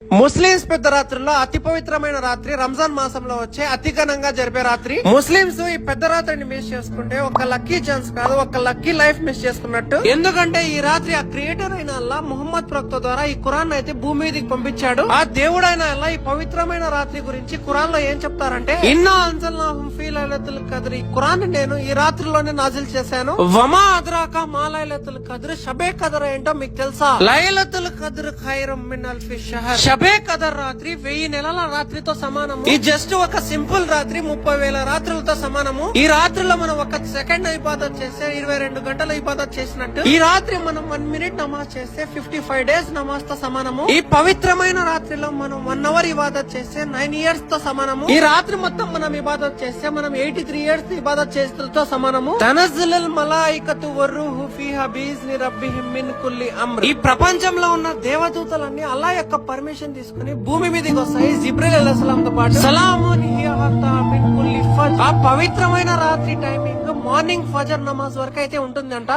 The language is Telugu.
ముస్లింస్ పెద్ద రాత్రుల్లో అతి పవిత్రమైన రాత్రి రంజాన్ మాసంలో వచ్చే అతి ఘనంగా జరిపే రాత్రి. ముస్లింస్ ఈ పెద్ద రాత్రిని మిస్ చేసుకుంటే ఒక లక్కీ ఛాన్స్ కాదు, ఒక లక్కీ లైఫ్ మిస్ చేసుకున్నట్టు. ఎందుకంటే ఈ రాత్రి ఆ క్రియేటర్ అయిన అల్లా ముహమ్మద్ ప్రవక్త ద్వారా ఈ ఖురాన్ అయితే భూమి మీదకి పంపించాడు. ఆ దేవుడైన అల్లా ఈ పవిత్రమైన రాత్రి గురించి ఖురాన్ లో ఏం చెప్తారంటే, ఇన్నా అన్జల్నాహు ఫీ లైలతుల్ ఖద్ర్, ఈ ఖురాన్ నేను ఈ రాత్రిలోనే నాజిల్ చేశాను. వమా అద్రాక మా లైలతుల్ ఖద్ర్, షబే ఖద్ర్ ఏంటో మీకు తెలుసా? లైలతుల్ ఖద్ర్ ఖైరుం మిన్ అల్ఫి షహర్, షబే ఖదర్ రాత్రి 1000 నెలల రాత్రితో సమానము. ఈ జస్ట్ ఒక సింపుల్ రాత్రి 30,000 రాత్రులతో సమానము. ఈ రాత్రిలో మనం ఒక సెకండ్ ఇబాదత్ చేస్తే 22 గంటల ఇబాదత్ చేసినట్టు. ఈ రాత్రి మనం 1 మినిట్ నమాజ్ చేస్తే 55 డేస్ నమాజ్ తో సమానము. ఈ పవిత్రమైన రాత్రిలో మనం 1 అవర్ ఇబాదత్ చేస్తే 9 ఇయర్స్ తో సమానము. ఈ రాత్రి మొత్తం మనం ఇబాదత్ చేస్తే మనం 83 ఇయర్స్ ఇబాదత్ చేస్తూ సమానము. తనజ్జులుల్ మలాయికతు వర్-రూహు ఫీహా బిఇజ్ని రబ్బిహిమ్ మిన్ కుల్లి అమ్ర్. ఈ ప్రపంచంలో ఉన్న దేవదూతలన్నీ అల్లా యొక్క పర్మిషన్ తీసుకుని భూమి మీదకి వస్తాయి జిబ్రీల్ అలైహిస్సలాం తో పాటు. సలామున్ హియ హత్తా మిన్ కుల్లి ఫజ్ర్. ఆ పవిత్రమైన రాత్రి టైమింగ్ మార్నింగ్ ఫజర్ నమాజ్ వరకు అయితే ఉంటుందంట.